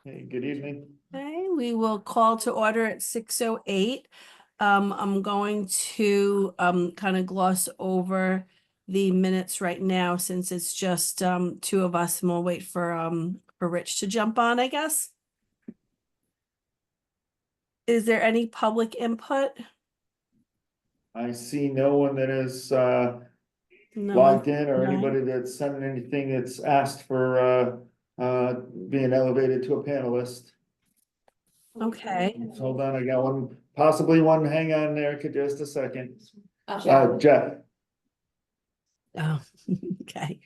Hey, good evening. Okay, we will call to order at 6:08. I'm going to kind of gloss over the minutes right now since it's just two of us, and we'll wait for Rich to jump on, I guess. Is there any public input? I see no one that is No one. logged in or anybody that's sent anything that's asked for being elevated to a panelist. Okay. So hold on, I got one, possibly one. Hang on there, just a second. Jeff. Jeff, Oh, okay.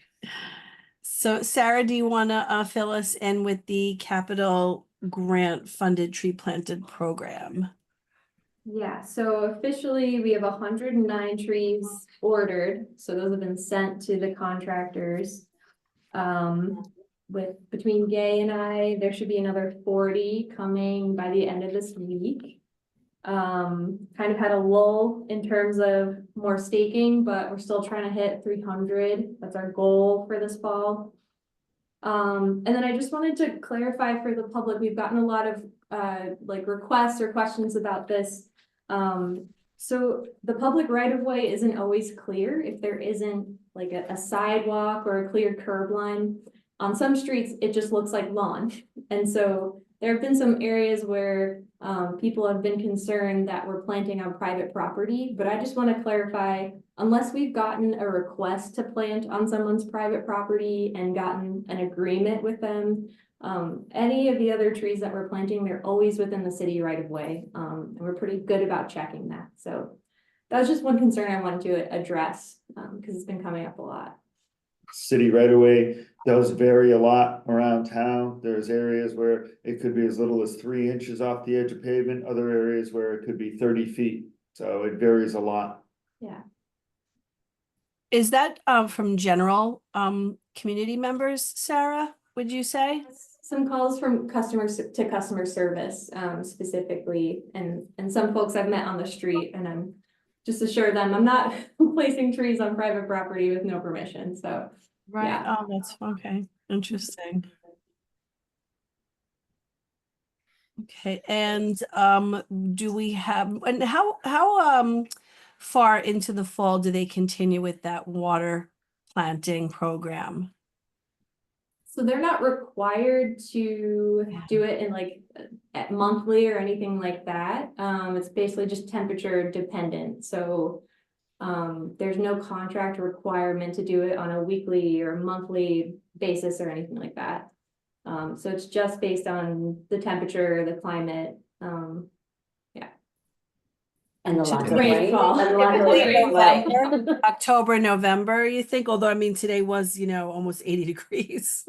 So Sarah, do you want to fill us in with the capital grant funded tree planted program? Yeah, so officially we have 109 trees ordered, so those have been sent to the contractors. With between Gay and I, there should be another 40 coming by the end of this week. Kind of had a lull in terms of more staking, but we're still trying to hit 300. That's our goal for this fall. And then I just wanted to clarify for the public, we've gotten a lot of like requests or questions about this. So the public right of way isn't always clear if there isn't like a sidewalk or a clear curb line. On some streets, it just looks like lawn. And so there have been some areas where people have been concerned that we're planting on private property, but I just want to clarify, unless we've gotten a request to plant on someone's private property and gotten an agreement with them, any of the other trees that we're planting, they're always within the city right of way. And we're pretty good about checking that. So that was just one concern I wanted to address because it's been coming up a lot. city right away does vary a lot around town. There's areas where it could be as little as 3 inches off the edge of pavement, other areas where it could be 30 feet. So it varies a lot. Yeah. Is that from general community members, Sarah, would you say? Some calls from customers to customer service specifically, and some folks I've met on the street, and I'm just assure them I'm not placing trees on private property with no permission. So Right. yeah. Oh, that's okay. Interesting. Okay, and do we have, and how far into the fall do they continue with that water planting program? So they're not required to do it in like at monthly or anything like that. It's basically just temperature dependent. So there's no contract requirement to do it on a weekly or monthly basis or anything like that. So it's just based on the temperature, the climate, yeah. And the lack of Rainfall. rain. And the lack of Rainfall. rain. October, November, you think? Although, I mean, today was, almost 80 degrees.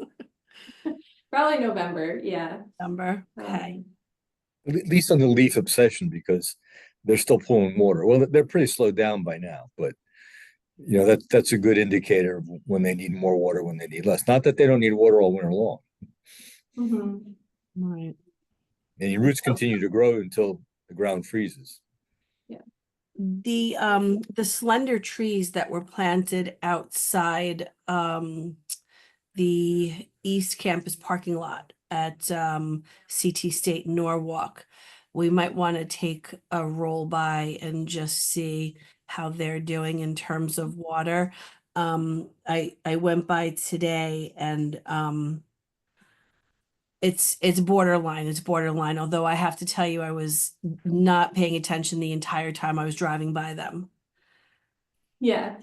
Probably November, yeah. November, okay. At least on the leaf obsession, because they're still pulling water. Well, they're pretty slowed down by now, but that's a good indicator of when they need more water, when they need less. Not that they don't need water all winter long. Right. And your roots continue to grow until the ground freezes. The slender trees that were planted outside the East Campus parking lot at CT State Norwalk, we might want to take a roll by and just see how they're doing in terms of water. I went by today, and it's borderline, although I have to tell you, I was not paying attention the entire time I was driving by them. Yeah,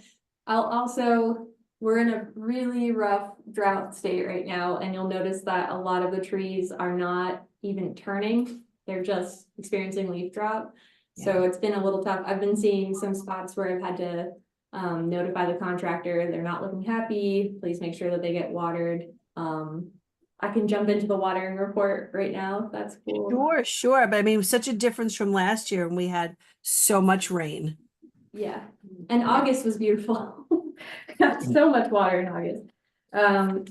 we're in a really rough drought state right now, and you'll notice that a lot of the trees are not even turning. They're just experiencing leaf drop. So it's been a little tough. I've been seeing some spots where I've had to notify the contractor they're not looking happy. Please make sure that they get watered. I can jump into the watering report right now if that's cool. Sure. But I mean, it was such a difference from last year when we had so much rain. Yeah, and August was beautiful. Got so much water in August.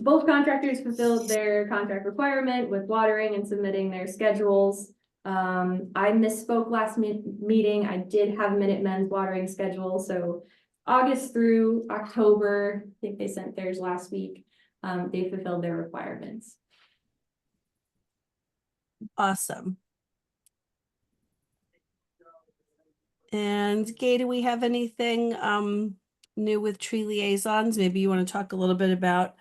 Both contractors fulfilled their contract requirement with watering and submitting their schedules. I misspoke last meeting. I did have Minutemen's watering schedule. So August through October, I think they sent theirs last week. They fulfilled their requirements. Awesome. And Gay, do we have anything new with tree liaisons? Maybe you want to talk a little bit about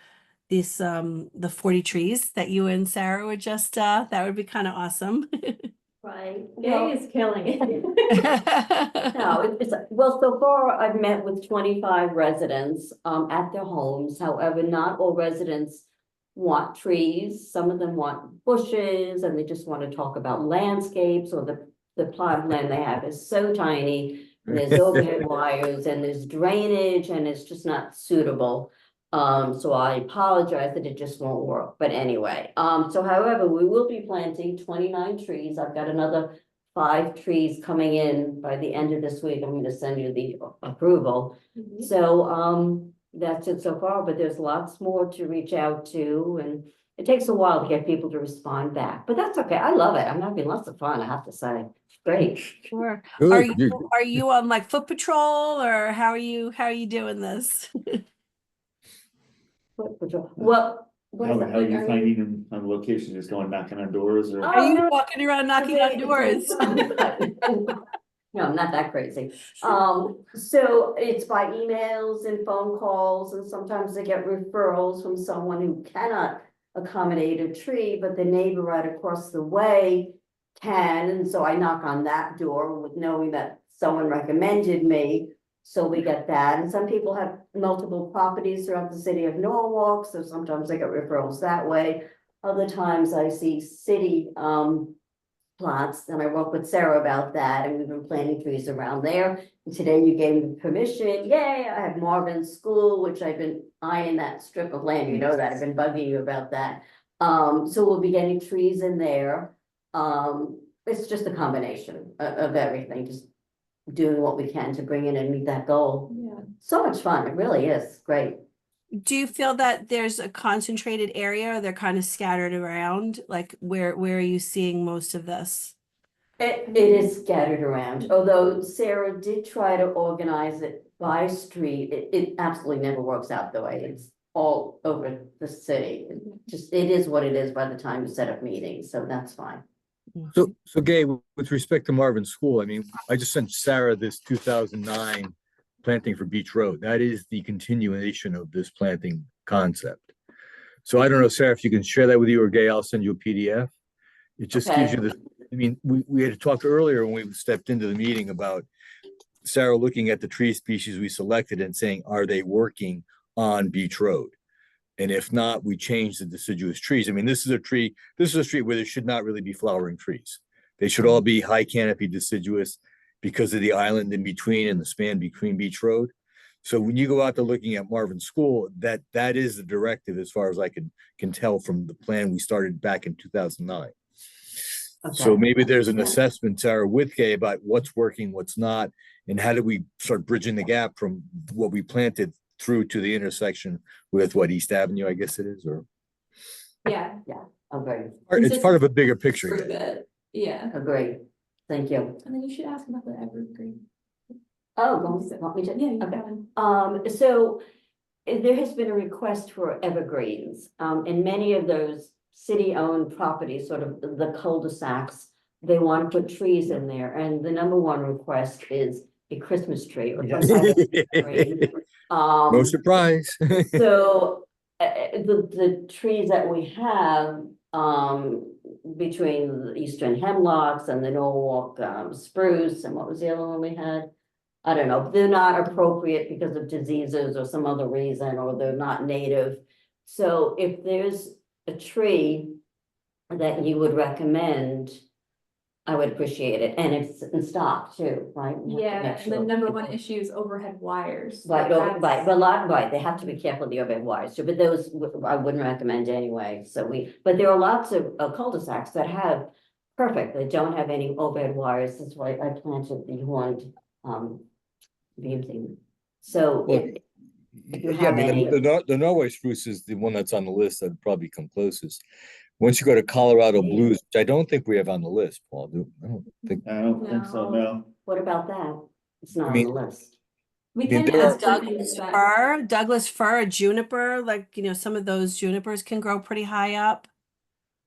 this the 40 trees that you and Sarah would just that would be kind of awesome. Right. Gay is killing it. No, well, so far I've met with 25 residents, at their homes. However, not all residents want trees. Some of them want bushes and they just want to talk about landscapes, or the plot of land they have is so tiny. And there's overhead wires and there's drainage and it's just not suitable. So I apologize that it just won't work, but anyway, so however, we will be planting 29 trees. I've got another 5 trees coming in by the end of this week. I'm gonna send you the approval. Mhm. So, that's it so far, but there's lots more to reach out to, and it takes a while to get people to respond back, but that's okay. I love it. I'm having lots of fun, I have to say. Great. Sure. Good, Are you're- you on like foot patrol, or how are you doing this? Well, what is How that? are you Are finding them on location, just going knocking on doors or? Oh, Are you no. walking around knocking on doors? No, I'm not that crazy. So it's by emails and phone calls, and sometimes they get referrals from someone who cannot accommodate a tree, but the neighbor right across the way can, and so I knock on that door with knowing that someone recommended me. So we get that, and some people have multiple properties throughout the city of Norwalk, so sometimes I get referrals that way. Other times I see city, plots, and I work with Sarah about that, and we've been planting trees around there. And today you gave me permission, yay, I have Marvin School, which I've been eyeing that strip of land, you know that, I've been bugging you about that. So we'll be getting trees in there. It's just a combination of everything, just doing what we can to bring in and meet that goal. Yeah. So much fun, it really is, great. Do you feel that there's a concentrated area, or they're kind of scattered around? Like where are you seeing most of this? It is scattered around, although Sarah did try to organize it by street, it absolutely never works out the way it's all over the city. It is what it is by the time you set up meetings, so that's fine. So Gay, with respect to Marvin School, I mean, I just sent Sarah this 2009 planting for Beach Road. That is the continuation of this planting concept. So I don't know, Sarah, if you can share that with you, or Gay, I'll send you a PDF. It just gives you Okay. the, I mean, we had talked earlier when we stepped into the meeting about Sarah looking at the tree species we selected and saying, are they working on Beach Road? And if not, we change the deciduous trees. I mean, this is a street where there should not really be flowering trees. They should all be high canopy deciduous because of the island in between and the span between Beach Road. So when you go out to looking at Marvin School, that is the directive as far as I can tell from the plan we started back in 2009. So Okay. maybe there's an Yeah. assessment, Sarah, with Gay about what's working, what's not, and how do we start bridging the gap from what we planted through to the intersection with what, East Avenue, I guess it is, or Yeah. Agree, it's part of a bigger picture. Prove Gay. it. Yeah. agree, thank you. And then you should ask about the evergreen. Oh, want me to? Yeah, you Okay. can. So there has been a request for evergreens, and many of those city-owned properties, sort of the cul-de-sacs, they want to put trees in there, and the number one request is a Christmas tree or some type of tree. No surprise. So, the trees that we have, between the eastern hemlocks and the Norwalk, spruce, and what was the other one we had? I don't know, they're not appropriate because of diseases or some other reason, or they're not native. So if there's a tree that you would recommend, I would appreciate it, and it's in stock too, right? We have to Yeah, make and the sure number people- one issue is overhead wires. Right, Like, right, that's- right, they have to be careful of the overhead wires too, but those I wouldn't recommend anyway, but there are lots of cul-de-sacs that have. Perfect, they don't have any overhead wires, that's why I planted the horned, beam thing. So Well, if you Yeah, I have mean, any, the Norway spruce is the one that's on the list that'd probably come closest. Once you go to Colorado Yeah. blues, which I don't think we have on the list, Paul, I don't think. I don't think so, no. what about that? It's not I on mean- the list. We I mean, can there ask for things that. Douglas fir, juniper, like, some of those junipers can grow pretty high up.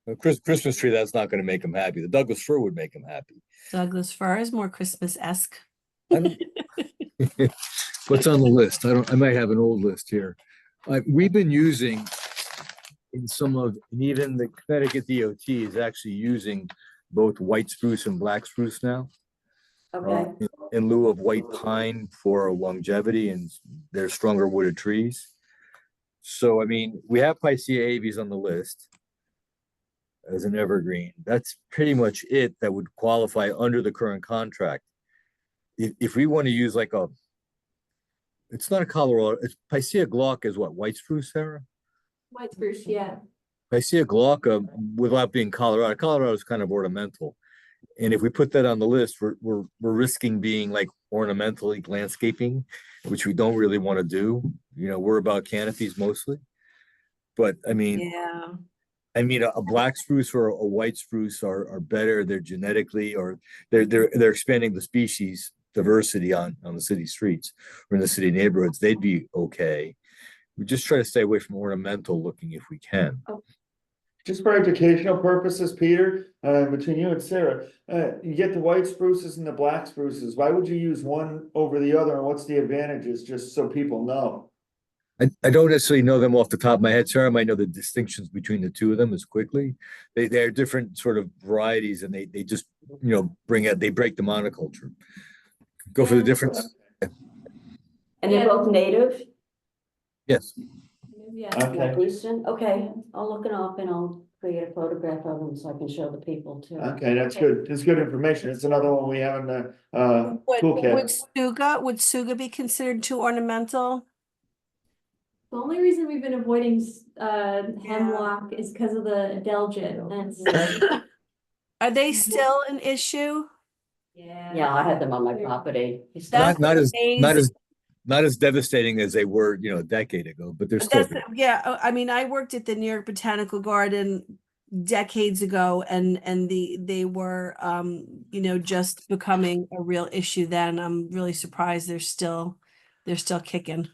A Christmas tree, that's not gonna make them happy. The Douglas fir would make them happy. Douglas fir is more Christmas-esque. I don't- What's on the list? I might have an old list here. We've been using in some of, and even the Connecticut DOT is actually using both white spruce and black spruce now. Okay, In lieu of white pine for longevity, and they're stronger wooded trees. So, I mean, we have Picea aves on the list as an evergreen. That's pretty much it that would qualify under the current contract. If we want to use like it's not a Colorado, it's Picea glauca is what, white spruce, Sarah? White spruce, yeah. Picea glauca, without being Colorado, Colorado is kind of ornamental. And if we put that on the list, we're risking being like ornamentally landscaping, which we don't really want to do. You know, we're about canopies mostly. But I mean, Yeah. a black spruce or a white spruce are better. They're genetically, or they're expanding the species diversity on the city streets or in the city neighborhoods. They'd be okay. We just try to stay away from ornamental looking if we can. Just for educational purposes, Peter, between you and Sarah, you get the white spruces and the black spruces. Why would you use one over the other, and what's the advantages, just so people know? I don't necessarily know them off the top of my head. Sarah might know the distinctions between the two of them as quickly. They're different sort of varieties, and they just, you know, they break the monoculture. Go for the difference. and they're both native, Yes. Yeah. Okay, Eastern, okay, I'll look it up and I'll create a photograph of them so I can show the people too. okay, that's good. It's good information. It's another one we have in the, Would toolkit. would Suga be considered too ornamental? The only reason we've been avoiding hemlock is because of the adelgid, and it's, Are they still an issue? yeah. Yeah, I had them on my property. That's Not as amazing. not as devastating as they were, you know, a decade ago, but they're But still. that's, yeah, I mean, I worked at the New York Botanical Garden decades ago, and they were you know, just becoming a real issue then. I'm really surprised they're still kicking.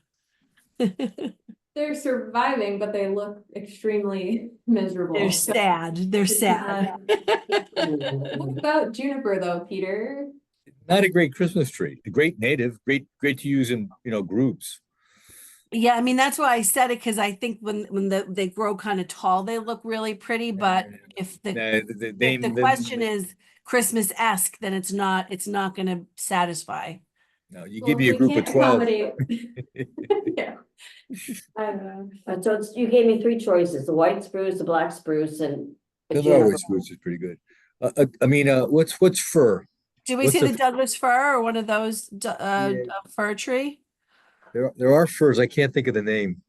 They're surviving, but they look extremely miserable. They're sad. They're It's sad. What about juniper though, Peter? Not a great Christmas tree. A great native, great to use in, you know, groups. Yeah, I mean, that's why I said it, because I think when they grow kind of tall, they look really pretty. But if the if the question is Christmas-esque, then it's not gonna satisfy. No, you Well, give me a we group of can't 12. accommodate- Yeah. I don't know. So you gave me three choices, the white spruce, the black spruce, and. The juniper. Norway spruce is pretty good. I mean, what's fir? Did we What's say the- the Douglas fir or one of those Yeah. fir tree? There are firs. I can't think of the name.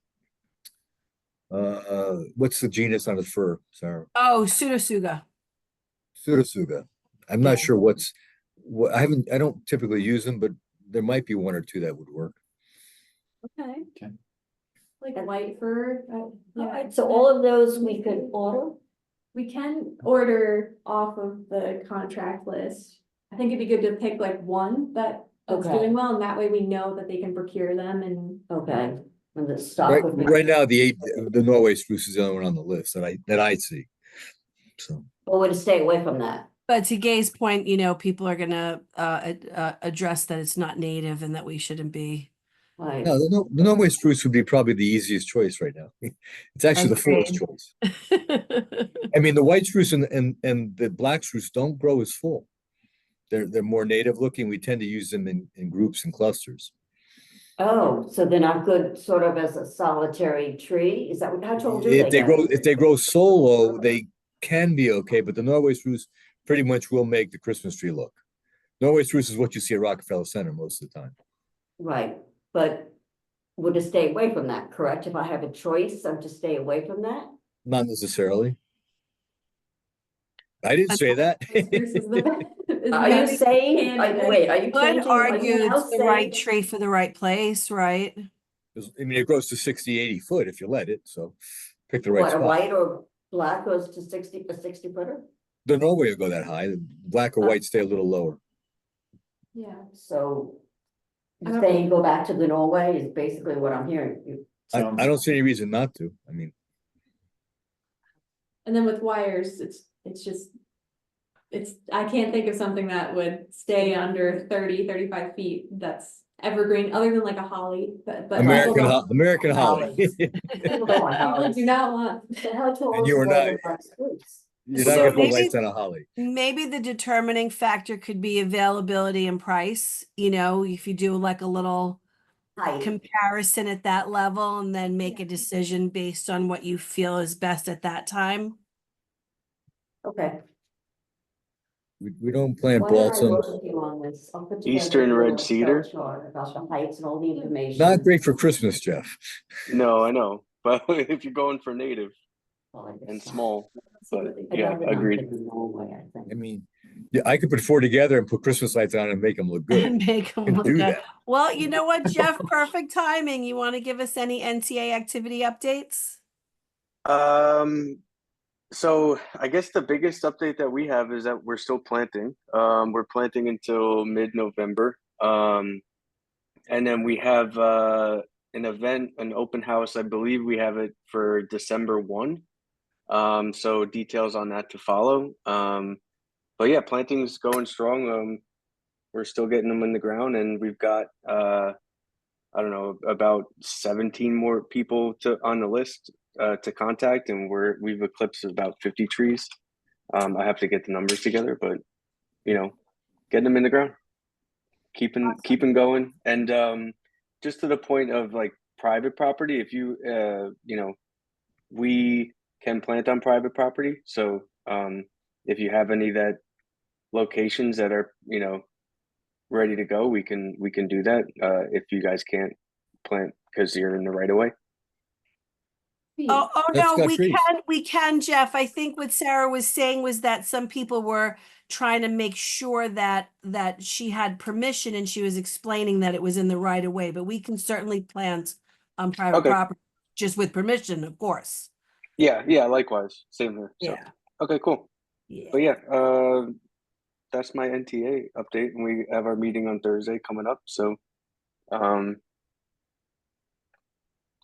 What's the genus on a fir, Sarah? Oh, Pseudotsuga. Pseudotsuga. I'm Yeah. not sure what I don't typically use them, but there might be one or two that would work. Okay. Like white fur. Yeah. Alright, so all of those we could order? We can order off of the contract list. I think it'd be good to pick like one that's Okay. doing well, and that way we know that they can procure them and. Okay, and the stock Right, would be. right now, the Norway spruce is the only one on the list that I see. So, Well, we're to stay away from that. But to Gay's point, you know, people are gonna address that it's not native and that we shouldn't be. Right, no, the Norway spruce would be probably the easiest choice right now. It's actually the fullest Agreed. choice. I mean, the white spruce and the black spruce don't grow as full. They're more native looking. We tend to use them in groups and clusters. oh, so they're not good sort of as a solitary tree, is that what, how tall do they get? If they grow solo, they can be okay, but the Norway spruce pretty much will make the Christmas tree look. Norway spruce is what you see at Rockefeller Center most of the time. Right, but would to stay away from that, correct? If I have a choice, I'm to stay away from that? Not necessarily. I didn't say that. Spruce is the- is Are you the saying, candidate. wait, are you Would changing? are argue you now it's the right saying- tree for the right place, right? I mean, it grows to 60, 80 foot if you let it, so pick the right What, a spot. white or black goes to 60, a 60 footer? The Norway will go that high, the black or white stay a little lower. Yeah. So. I You're don't- saying go back to the Norway is basically what I'm hearing. I don't see any reason not to. I mean, And then with wires, it's just. I can't think of something that would stay under 30, 35 feet that's evergreen, other than like a holly, but. American Holly. People don't want People hollies. do not want. So how tall And is you the are not- weather box spruce? You're So not gonna put maybe- lights on a holly. Maybe the determining factor could be availability and price, you know, if you do like a little Height. comparison at that level and then make a decision based on what you feel is best at that time. Okay. We don't plant Why don't I balsam. work with you on this? I'll put together Eastern a red little cedar? chart about the heights and all the information. Not great for Christmas, Jeff. No, I know, but if you're going for native Well, I guess and so. small, but I'd yeah, rather not agreed. get the wrong way, I think. I mean, yeah, I could put four together and put Christmas lights on and make them look And good. make them Can look do good. that. Well, you know what, Jeff, perfect timing. You want to give us any NTA activity updates? So I guess the biggest update that we have is that we're still planting. We're planting until mid-November. And then we have an event, an open house. I believe we have it for December 1. So details on that to follow. But yeah, planting is going strong. We're still getting them in the ground, and we've got I don't know, about 17 more people on the list to contact, and we've eclipsed about 50 trees. I have to get the numbers together, but you know, getting them in the ground, keeping going, and just to the point of like private property. If you you know, we can plant on private property, so if you have any locations that are, you know, ready to go, we can do that. If you guys can't plant because you're in the right of way. Oh, That's no, got trees. we can, Jeff. I think what Sarah was saying was that some people were trying to make sure that she had permission, and she was explaining that it was in the right of way, but we can certainly plant on private Okay. property, just with permission, of course. Yeah, likewise, same here. So Yeah. okay, cool. Yeah. But yeah, that's my NTA update, and we have our meeting on Thursday coming up. So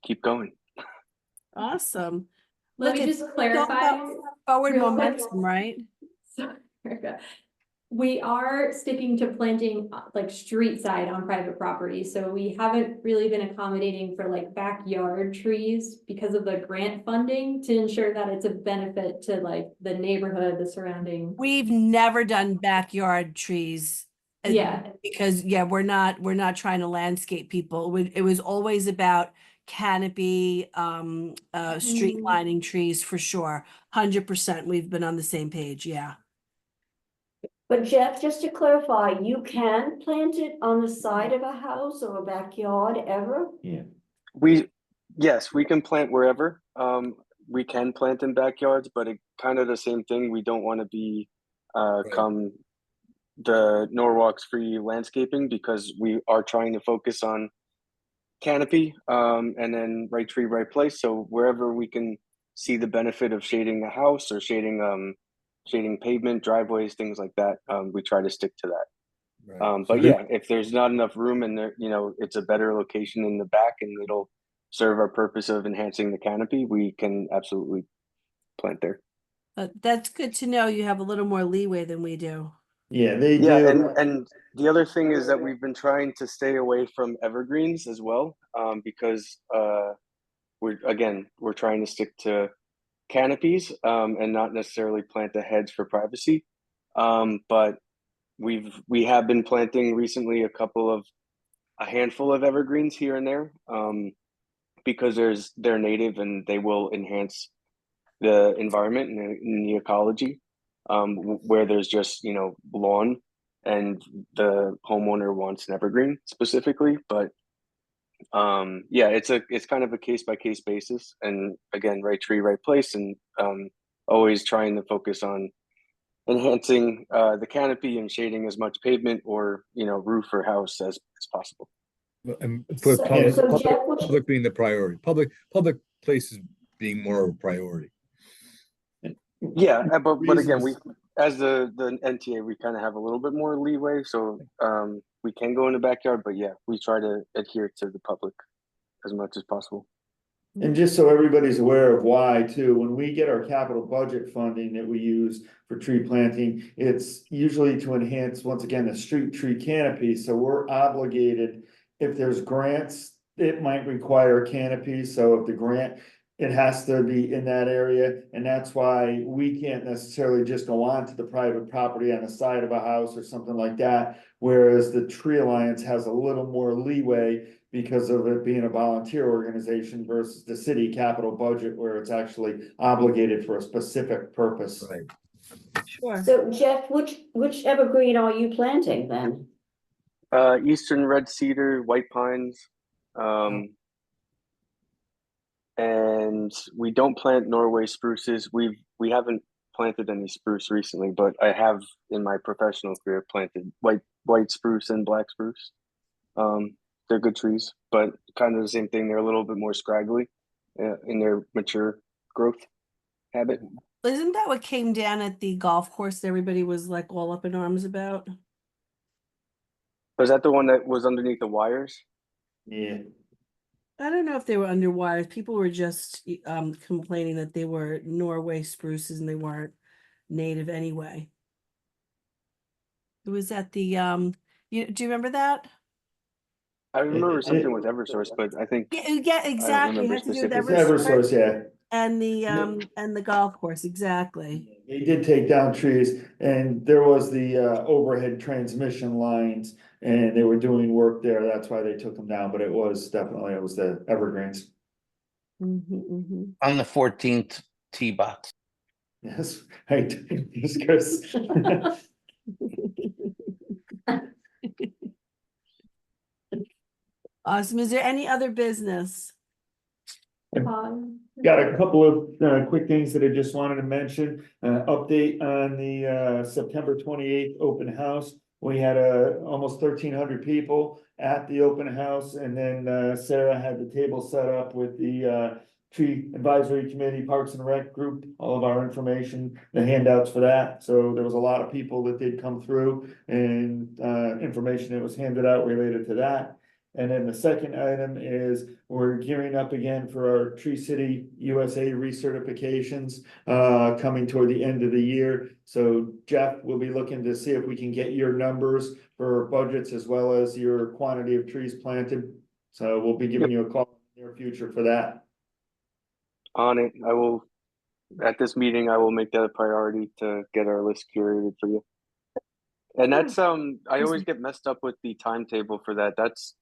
keep going. Awesome. Let Look, me it's just all clarify. about forward real quick. momentum, right? Sorry, Erica. We are sticking to planting like street side on private property, so we haven't really been accommodating for like backyard trees because of the grant funding to ensure that it's a benefit to like the neighborhood, the surrounding. We've never done backyard trees. Yeah. Because we're not trying to landscape people. It was always about canopy, street lining trees for sure. 100%. We've been on the same page. Yeah. But Jeff, just to clarify, you can plant it on the side of a house or a backyard ever? Yes, we can plant wherever. We can plant in backyards, but it kind of the same thing. We don't want to be come the Norwalk's free landscaping, because we are trying to focus on canopy, and then right tree, right place. So wherever we can see the benefit of shading the house or shading pavement, driveways, things like that, we try to stick to that. Right. But yeah, if there's not enough room and there, you know, it's a better location in the back and it'll serve our purpose of enhancing the canopy, we can absolutely plant there. But that's good to know. You have a little more leeway than we do. Yeah, they Yeah, do. and the other thing is that we've been trying to stay away from evergreens as well, because we're trying to stick to canopies, and not necessarily plant the heads for privacy. But we have been planting recently a handful of evergreens here and there, because they're native and they will enhance the environment and the ecology, where there's just, you know, lawn and the homeowner wants an evergreen specifically. But yeah, it's kind of a case by case basis, and again, right tree, right place, and always trying to focus on enhancing the canopy and shading as much pavement or, you know, roof or house as possible. And put So- public, so public, Jeff, what you- public being the priority, public places being more of a priority. Yeah, but again, we, as the NTA, we kind of have a little bit more leeway, so we can go in the backyard, but yeah, we try to adhere to the public as much as possible. And just so everybody's aware of why too, when we get our capital budget funding that we use for tree planting, it's usually to enhance, once again, the street tree canopy, so we're obligated. If there's grants, it might require canopy, so if the grant, it has to be in that area, and that's why we can't necessarily just go on to the private property on the side of a house or something like that. Whereas the Tree Alliance has a little more leeway because of it being a volunteer organization versus the city capital budget where it's actually obligated for a specific purpose. Right. Sure. So Jeff, which evergreen are you planting then? Eastern red cedar, white pines. And we don't plant Norway spruces. We haven't planted any spruce recently, but I have in my professional career planted white spruce and black spruce. They're good trees, but kind of the same thing. They're a little bit more scraggly in their mature growth habit. Isn't that what came down at the golf course that everybody was like all up in arms about? Was that the one that was underneath the wires? Yeah, I don't know if they were under wires. People were just complaining that they were Norway spruces and they weren't native anyway. It was at the do you remember that? I remember it- something with Eversource, but I think Yeah, exactly. It remember had to do with it's specifically. Eversource, yeah. and the golf course, exactly. They did take down trees and there was the overhead transmission lines and they were doing work there. That's why they took them down, but it was the evergreens. Mhm. On the 14th tee box. Yes, right. Yes, Chris. Awesome. Is there any other business? Got a couple of quick things that I just wanted to mention. Update on the September 28th open house. We had almost 1,300 people at the open house, and then Sarah had the table set up with the Tree Advisory Committee, Parks and Rec group, all of our information, the handouts for that. So there was a lot of people that did come through and information that was handed out related to that. And then the second item is we're gearing up again for our Tree City USA recertifications coming toward the end of the year. So Jeff will be looking to see if we can get your numbers for budgets as well as your quantity of trees planted. So we'll be giving you a call in the near future for that. On it, I will. At this meeting, I will make that a priority to get our list curated for you. And that's I always get messed up with the timetable for that. That's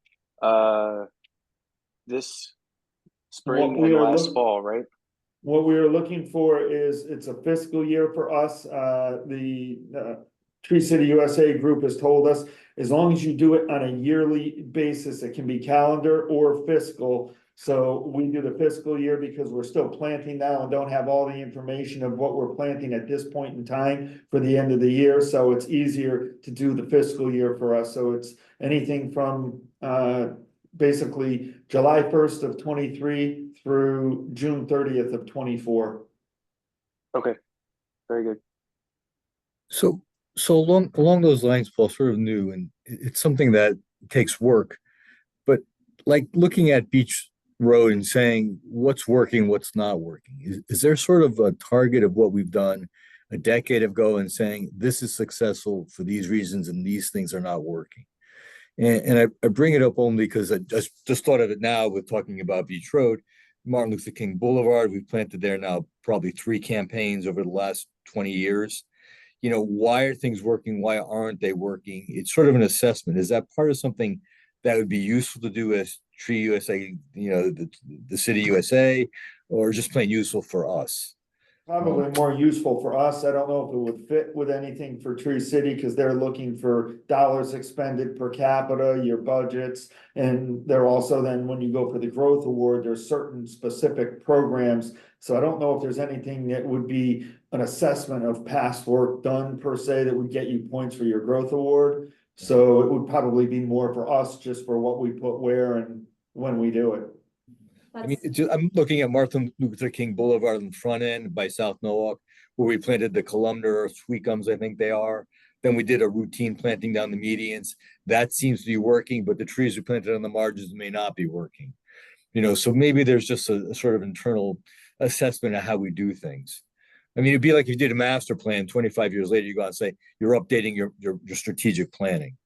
this spring we and are last fall, right? What we are looking for is, it's a fiscal year for us, the Tree City USA group has told us, as long as you do it on a yearly basis, it can be calendar or fiscal. So we do the fiscal year because we're still planting now and don't have all the information of what we're planting at this point in time for the end of the year, so it's easier to do the fiscal year for us, so it's anything from basically July 1st of 23 through June 30th of 24. Okay, very good. So along those lines, Paul, sort of new, and it's something that takes work. But like looking at Beach Road and saying what's working, what's not working. Is there sort of a target of what we've done a decade ago and saying this is successful for these reasons and these things are not working? And I bring it up only because I just thought of it now with talking about Beach Road, Martin Luther King Boulevard. We've planted there now probably 3 campaigns over the last 20 years. You know, why are things working? Why aren't they working? It's sort of an assessment. Is that part of something that would be useful to do as Tree USA, you know, the City USA, or just plain useful for us? Probably more useful for us. I don't know if it would fit with anything for Tree City because they're looking for dollars expended per capita, your budgets. And they're also then, when you go for the growth award, there's certain specific programs. So I don't know if there's anything that would be an assessment of past work done per se that would get you points for your growth award. So it would probably be more for us just for what we put where and when we do it. I mean, I'm looking at Martin Luther King Boulevard on the front end by South Norwalk, where we planted the columnar or sweet gums, I think they are. Then we did a routine planting down the medians. That seems to be working, but the trees we planted on the margins may not be working. So maybe there's just a sort of internal assessment of how we do things. I mean, it'd be like if you did a master plan 25 years later, you go out and say you're updating your strategic planning.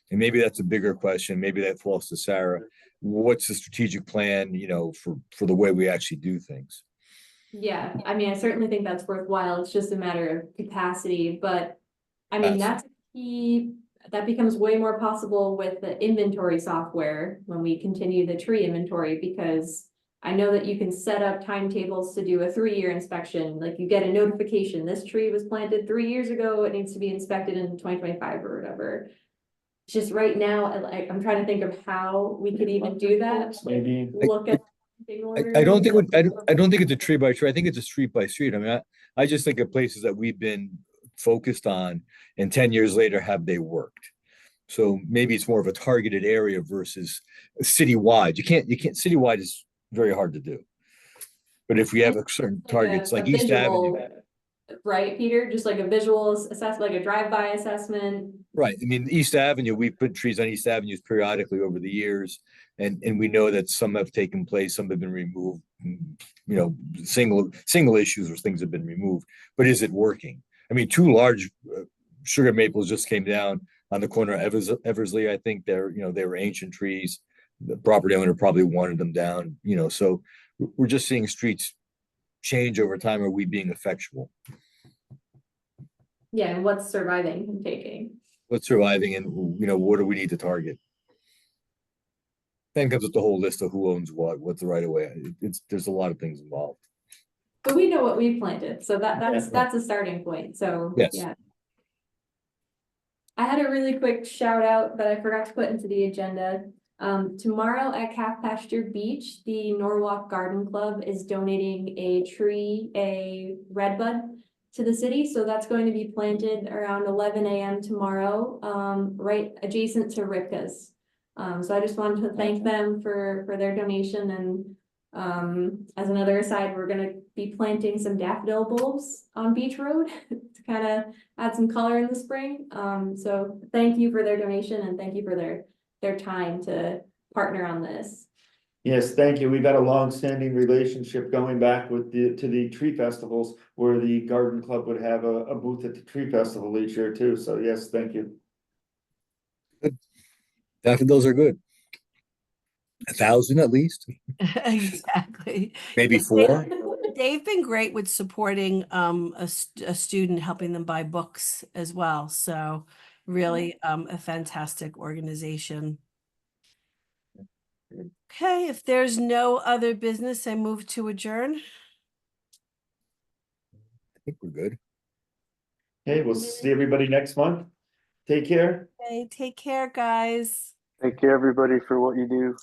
And maybe that's a bigger question. Maybe that falls to Sarah. What's the strategic plan, for the way we actually do things? Yeah, I mean, I certainly think that's worthwhile. It's just a matter of capacity, but I mean, Yes. that becomes way more possible with the inventory software when we continue the tree inventory, because I know that you can set up timetables to do a 3-year inspection, like you get a notification, this tree was planted 3 years ago, it needs to be inspected in 2025 or whatever. Just right now, I'm trying to think of how we could even do that. Maybe. Look at. I don't think, I don't think it's a tree by tree. I think it's a street by street. I mean, I just think of places that we've been focused on and 10 years later, have they worked? So maybe it's more of a targeted area versus citywide. Citywide is very hard to do. But if we have a certain targets like East Avenue, Right, Peter, just like a visual assessment, like a drive-by assessment. right? I mean, East Avenue, we put trees on East Avenues periodically over the years. And we know that some have taken place, some have been removed, single issues where things have been removed. But is it working? I mean, 2 large sugar maples just came down on the corner of Eversley. I think they were ancient trees. The property owner probably wanted them down, so we're just seeing streets change over time. Are we being effectual? Yeah, and what's surviving and taking. What's surviving and, what do we need to target? Then comes with the whole list of who owns what's the right of way. There's a lot of things involved. But we know what we planted, so Yeah. that's a starting point, so, Yes. yeah. I had a really quick shout out that I forgot to put into the agenda. Tomorrow at Calf Pasture Beach, the Norwalk Garden Club is donating a redbud to the city, so that's going to be planted around 11 a.m. tomorrow, right adjacent to Ripka's. So I just wanted to thank them for their donation, and as another aside, we're gonna be planting some daffodil bulbs on Beach Road to kind of add some color in the spring. So thank you for their donation, and thank you for their time to partner on this. Yes, thank you. We've got a long-standing relationship going back to the tree festivals where the garden club would have a booth at the tree festival each year too. So yes, thank you. Daffodils are good. 1,000 at least, Exactly. maybe Yeah, 4. They've been great with supporting a student, helping them buy books as well. So really a fantastic organization. Okay, if there's no other business, I move to adjourn. I think we're good. Okay, we'll see everybody next month. Take care. Okay, take care, guys. Thank you, everybody, for what you do.